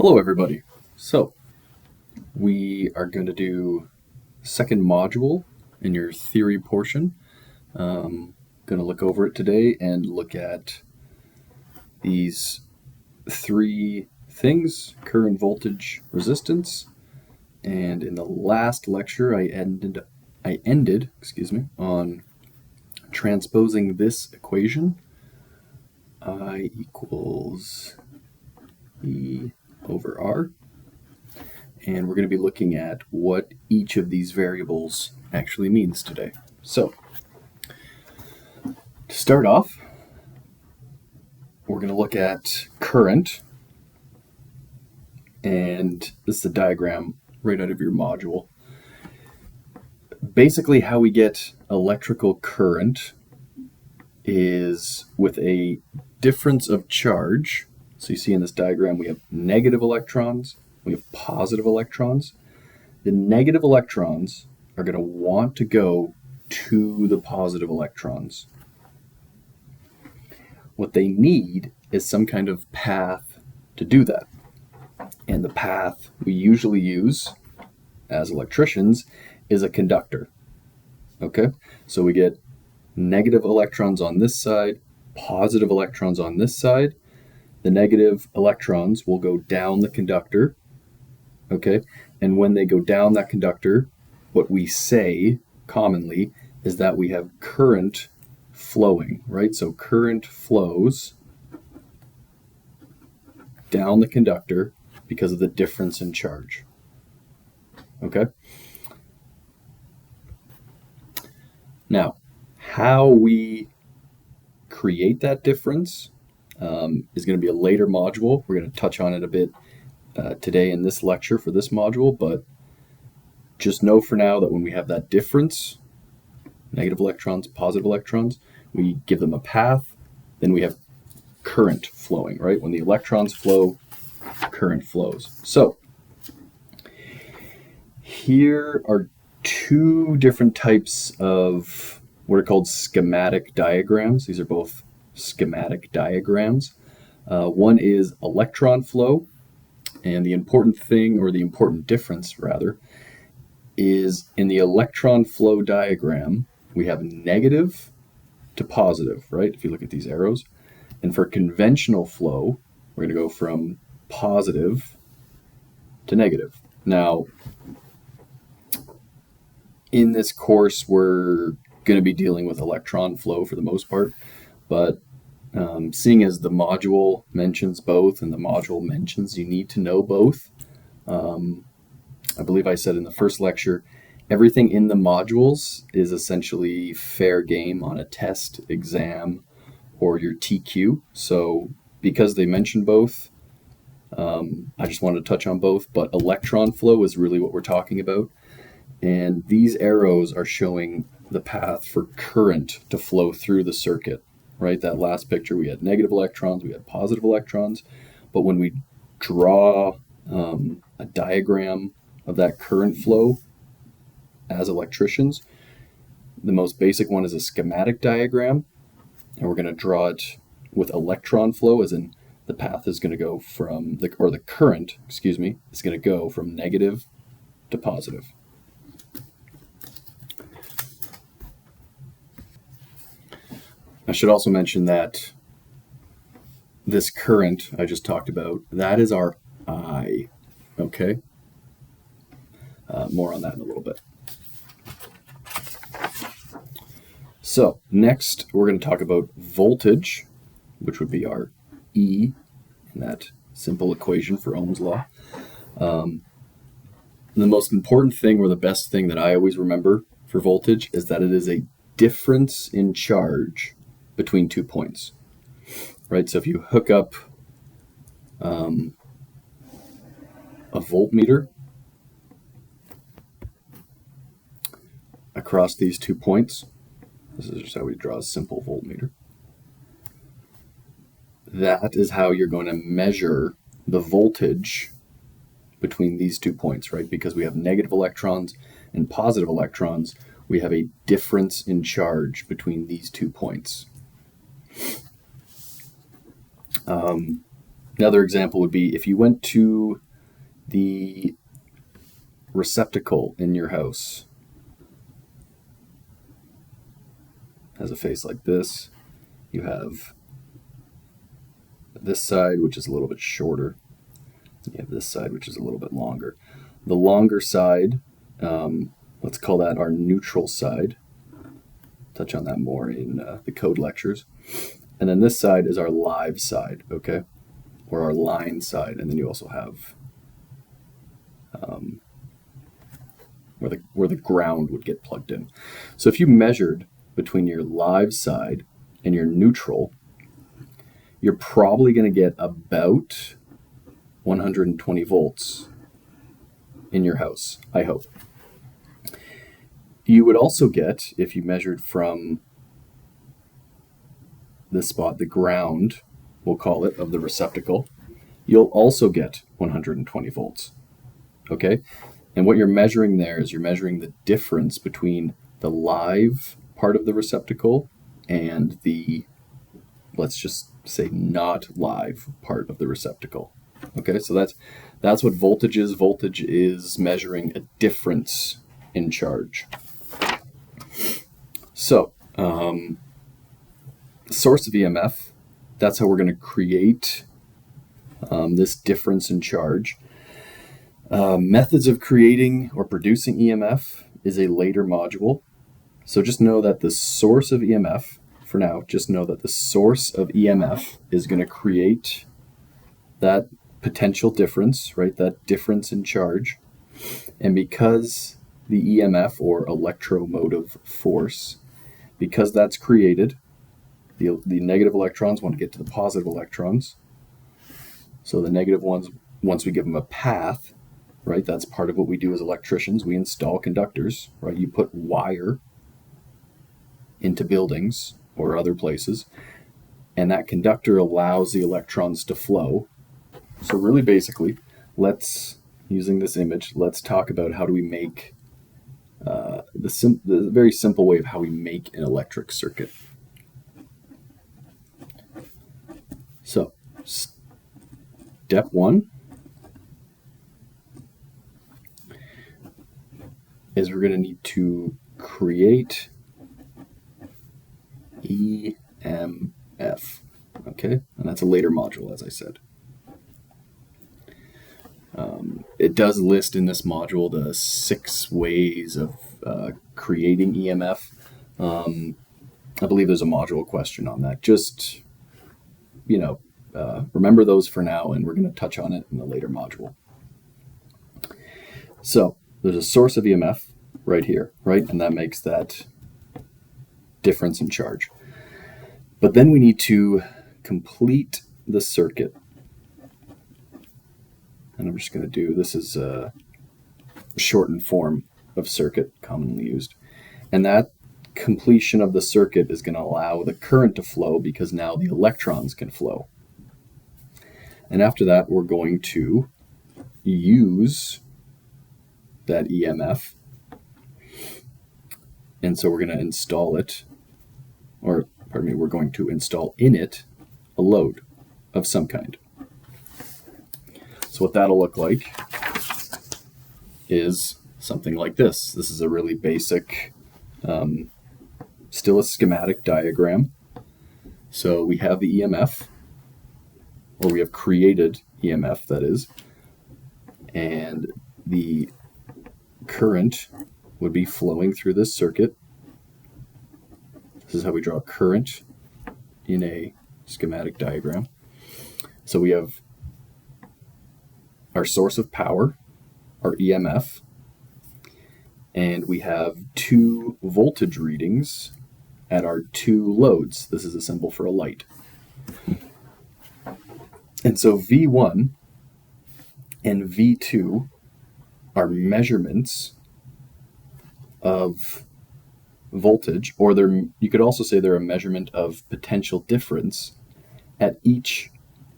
Hello everybody. So we are going to do second module in your theory portion. Going to look over it today and look at these three things: current, voltage, resistance. And in the last lecture I ended on transposing this equation, I equals E over R. And we're going to be looking at what each of these variables actually means today. So, to start off, we're going to look at current. And this is a diagram right out of your module. Basically, how we get electrical current is with a difference of charge. So you see in this diagram we have negative electrons, we have positive electrons. The negative electrons are going to want to go to the positive electrons. What they need is some kind of path to do that. And the path we usually use as electricians is a conductor. Okay? So we get negative electrons on this side, positive electrons on this side. The negative electrons will go down the conductor. Okay? And when they go down that conductor, what we say commonly is that we have current flowing, right? So current flows down the conductor because of the difference in charge. Okay? Now, how we create that difference is going to be a later module. We're going to touch on it a bit today in this lecture for this module, but just know for now that when we have that difference, negative electrons, positive electrons, we give them a path, then we have current flowing, right? When the electrons flow, current flows. So here are two different types of what are called schematic diagrams. These are both schematic diagrams. One is electron flow, and the important thing, or the important difference rather, is in the electron flow diagram, we have negative to positive, right? If you look at these arrows. And for conventional flow, we're going to go from positive to negative. Now, in this course, we're going to be dealing with electron flow for the most part, but seeing as the module mentions both and the module mentions you need to know both, I believe I said in the first lecture, everything in the modules is essentially fair game on a test, exam, or your TQ. So because they mention both, I just wanted to touch on both, but electron flow is really what we're talking about. And these arrows are showing the path for current to flow through the circuit, right? That last picture, we had negative electrons, we had positive electrons, but when we draw a diagram of that current flow as electricians, the most basic one is a schematic diagram, and we're going to draw it with electron flow, as in the path is going to go from, the current, is going to go from negative to positive. I should also mention that this current I just talked about, that is our I, okay? More on that in a little bit. So next we're going to talk about voltage, which would be our E in that simple equation for Ohm's law. The most important thing, or the best thing that I always remember for voltage, is that it is a difference in charge between 2 points, right? So if you hook up a voltmeter across these 2 points, this is just how we draw a simple voltmeter. That is how you're going to measure the voltage between these 2 points, right? Because we have negative electrons and positive electrons, we have a difference in charge between these 2 points. Another example would be if you went to the receptacle in your house. It has a face like this. You have this side, which is a little bit shorter. You have this side, which is a little bit longer. The longer side, let's call that our neutral side. Touch on that more in the code lectures. And then this side is our live side, okay? Or our line side. And then you also have where the ground would get plugged in. So if you measured between your live side and your neutral, you're probably going to get about 120 volts in your house, I hope. You would also get, if you measured from this spot, the ground, we'll call it, of the receptacle, you'll also get 120 volts, okay? And what you're measuring there is you're measuring the difference between the live part of the receptacle and the, let's just say, not live part of the receptacle. Okay, so that's what voltage is. Voltage is measuring a difference in charge. So, source of EMF, that's how we're going to create this difference in charge. Methods of creating or producing EMF is a later module. So just know that the source of EMF, for now, just know that the source of EMF is going to create that potential difference, right? That difference in charge. And because the EMF, or electromotive force, because that's created, the negative electrons want to get to the positive electrons. So the negative ones, once we give them a path, right? That's part of what we do as electricians. We install conductors, right? You put wire into buildings or other places, and that conductor allows the electrons to flow. So really basically, using this image, let's talk about how do we make the very simple way of how we make an electric circuit. So, step one is we're going to need to create EMF, okay? And that's a later module, as I said. It does list in this module the 6 ways of creating EMF. I believe there's a module question on that. Just, remember those for now, and we're going to touch on it in the later module. So there's a source of EMF right here, right? And that makes that difference in charge. But then we need to complete the circuit. And I'm just going to do, this is a shortened form of circuit commonly used. And that completion of the circuit is going to allow the current to flow because now the electrons can flow. And after that, we're going to use that EMF. And so we're going to install it, we're going to install in it a load of some kind. So what that'll look like is something like this. This is a really basic, still a schematic diagram. So we have the EMF, or we have created EMF, that is, and the current would be flowing through this circuit. This is how we draw current in a schematic diagram. So we have our source of power, our EMF, and we have 2 voltage readings at our 2 loads. This is a symbol for a light. And so V1 and V2 are measurements of voltage, or you could also say they're a measurement of potential difference at each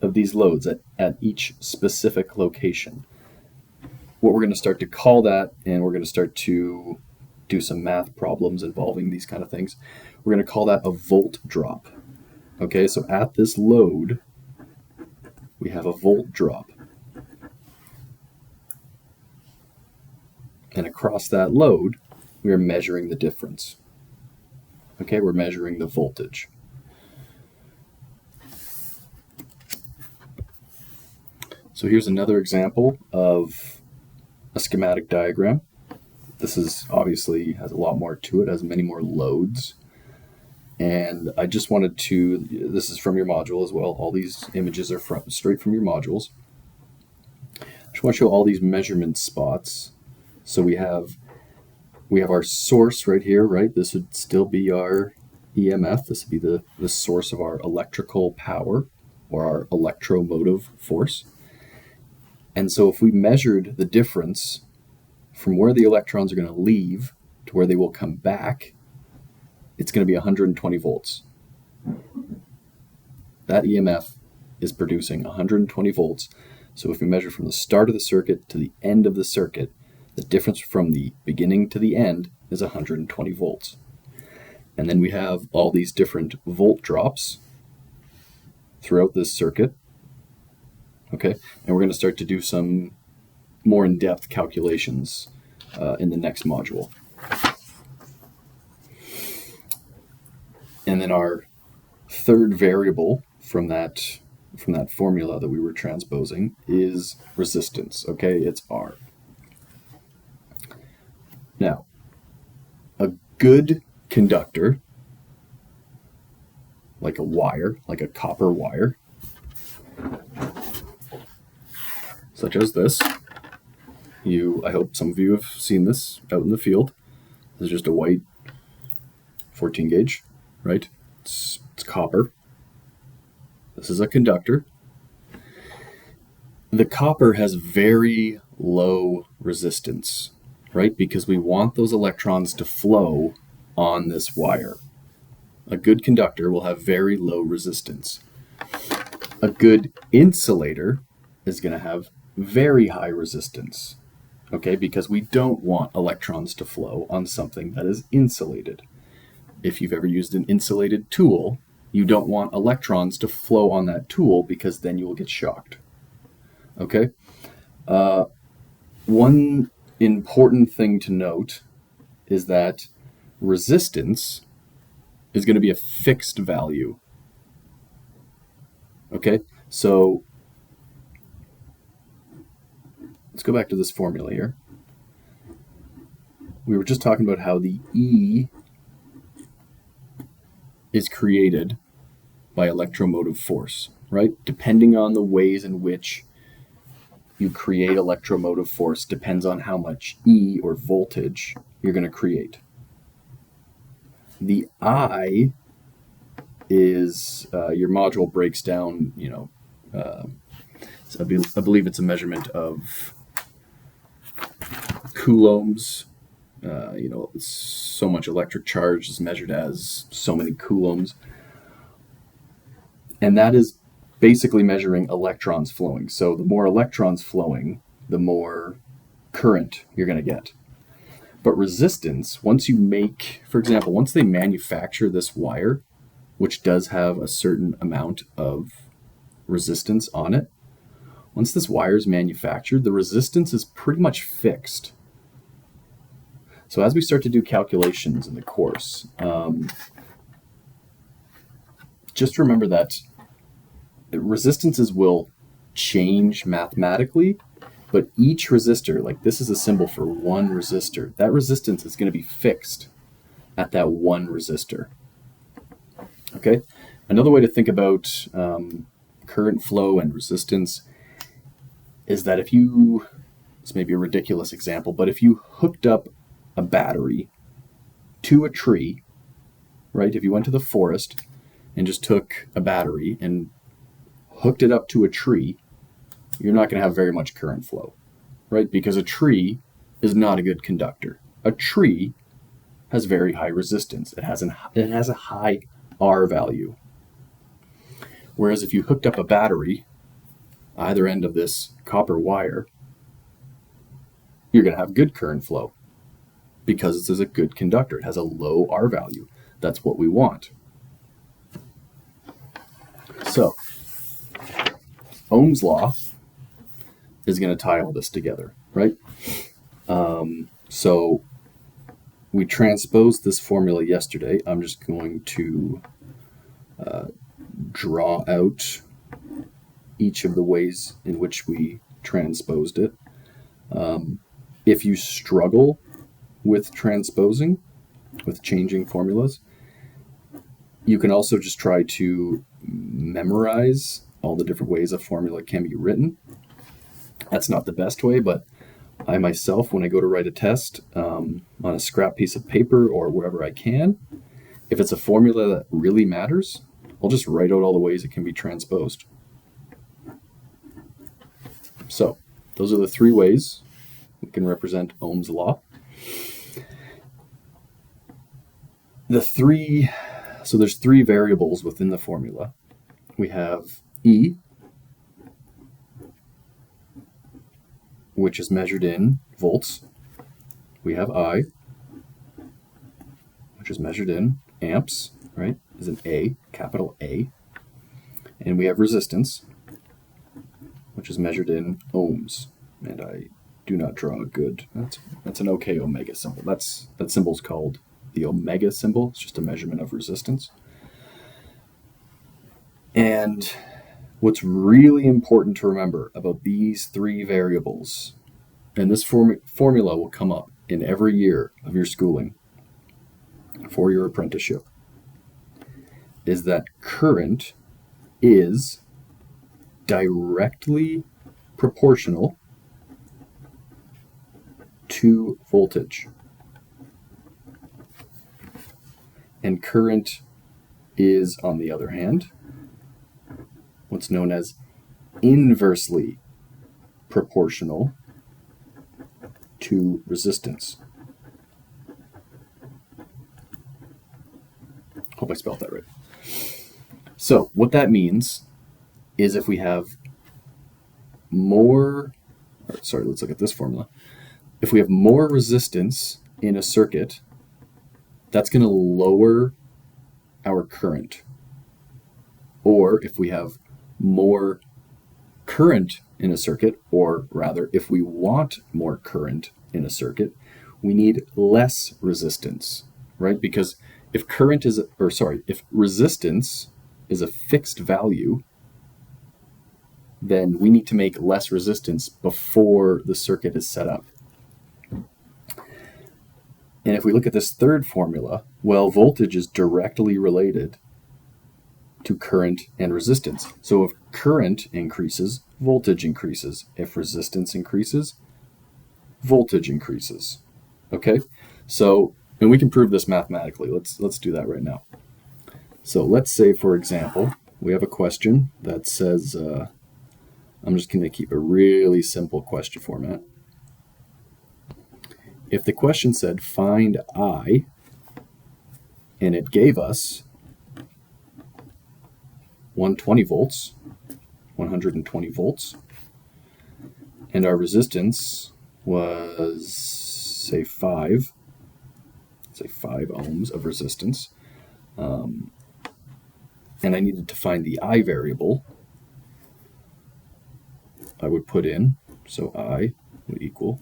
of these loads, at each specific location. What we're going to start to call that, and we're going to start to do some math problems involving these kind of things, we're going to call that a volt drop. Okay, so at this load, we have a volt drop. And across that load, we are measuring the difference. Okay, we're measuring the voltage. So here's another example of a schematic diagram. This is obviously has a lot more to it, has many more loads. And I just wanted to, this is from your module as well. All these images are straight from your modules. I just want to show all these measurement spots. So we have our source right here, right? This would still be our EMF. This would be the source of our electrical power or our electromotive force. And so if we measured the difference from where the electrons are going to leave to where they will come back, it's going to be 120 volts. That EMF is producing 120 volts. So if we measure from the start of the circuit to the end of the circuit, the difference from the beginning to the end is 120 volts. And then we have all these different volt drops throughout this circuit. Okay, and we're going to start to do some more in-depth calculations in the next module. And then our third variable from that formula that we were transposing is resistance. Okay, it's R. Now, a good conductor, like a wire, like a copper wire, such as this. I hope some of you have seen this out in the field. This is just a white 14 gauge, right? It's copper. This is a conductor. The copper has very low resistance, right? Because we want those electrons to flow on this wire. A good conductor will have very low resistance. A good insulator is going to have very high resistance, okay? Because we don't want electrons to flow on something that is insulated. If you've ever used an insulated tool, you don't want electrons to flow on that tool because then you will get shocked, okay? One important thing to note is that resistance is going to be a fixed value, okay? So let's go back to this formula here. We were just talking about how the E is created by electromotive force, right? Depending on the ways in which you create electromotive force depends on how much E or voltage you're going to create. The I is, your module breaks down, so I believe it's a measurement of coulombs. So much electric charge is measured as so many coulombs. And that is basically measuring electrons flowing. So the more electrons flowing, the more current you're going to get. But resistance, once you make, for example, once they manufacture this wire, which does have a certain amount of resistance on it, once this wire is manufactured, the resistance is pretty much fixed. So as we start to do calculations in the course, just remember that resistances will change mathematically, but each resistor, like this is a symbol for one resistor, that resistance is going to be fixed at that one resistor. Okay? Another way to think about current flow and resistance is that if you, this may be a ridiculous example, but if you hooked up a battery to a tree, right? If you went to the forest and just took a battery and hooked it up to a tree, you're not going to have very much current flow, right? Because a tree is not a good conductor. A tree has very high resistance. It has a high R value. Whereas if you hooked up a battery, either end of this copper wire, you're going to have good current flow because this is a good conductor. It has a low R value. That's what we want. So, Ohm's law is going to tie all this together, right? So we transposed this formula yesterday. I'm just going to draw out each of the ways in which we transposed it. If you struggle with transposing, with changing formulas, you can also just try to memorize all the different ways a formula can be written. That's not the best way, but I myself, when I go to write a test on a scrap piece of paper or wherever I can, if it's a formula that really matters, I'll just write out all the ways it can be transposed. So those are the three ways we can represent Ohm's law. So there's three variables within the formula. We have E, which is measured in volts. We have I, which is measured in amps, right? Is an A, capital A. And we have resistance, which is measured in ohms. And I do not draw a good, that's an okay omega symbol. That symbol's called the omega symbol. It's just a measurement of resistance. And what's really important to remember about these three variables, and this formula will come up in every year of your schooling for your apprenticeship, is that current is directly proportional to voltage. And current is, on the other hand, what's known as inversely proportional to resistance. Hope I spelled that right. So what that means is if we have let's look at this formula. If we have more resistance in a circuit, that's going to lower our current. Or if we have more current in a circuit, or rather, if we want more current in a circuit, we need less resistance, right? Because if resistance is a fixed value, then we need to make less resistance before the circuit is set up. And if we look at this third formula, well, voltage is directly related to current and resistance. So if current increases, voltage increases. If resistance increases, voltage increases. Okay? So, and we can prove this mathematically. Let's do that right now. So let's say, for example, we have a question that says, I'm just going to keep a really simple question format. If the question said find I, and it gave us 120 volts, and our resistance was, say 5 ohms of resistance, and I needed to find the I variable, I would put in, so I would equal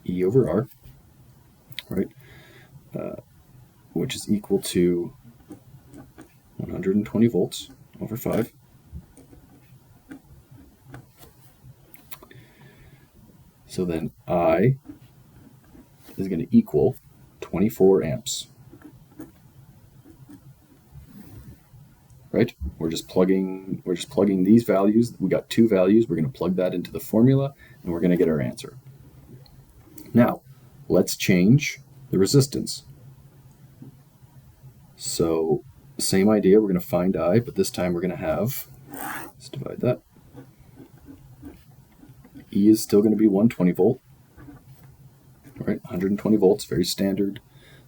E over R, right, which is equal to 120 volts over 5. So then I is going to equal 24 amps. Right? We're just plugging these values. We got two values. We're going to plug that into the formula, and we're going to get our answer. Now, let's change the resistance. So, same idea. We're going to find I, but this time we're going to have, let's divide that. E is still going to be 120 volt. All right, 120 volts, very standard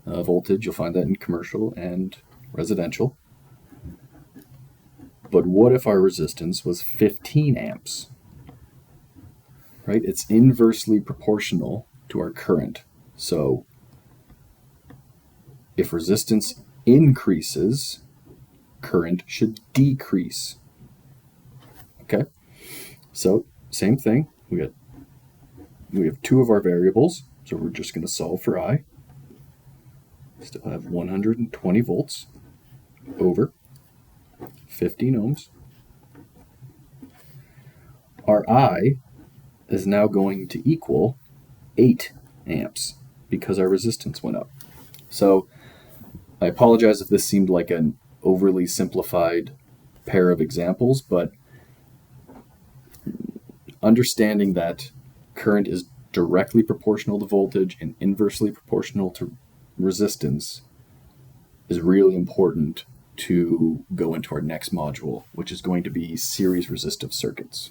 voltage. You'll find that in commercial and residential. But what if our resistance was 15 amps? Right? It's inversely proportional to our current. So if resistance increases, current should decrease. So same thing. We have two of our variables, so we're just going to solve for I. Still have 120 volts over 15 ohms. Our I is now going to equal 8 amps because our resistance went up. So I apologize if this seemed like an overly simplified pair of examples, but understanding that current is directly proportional to voltage and inversely proportional to resistance is really important to go into our next module, which is going to be series resistive circuits.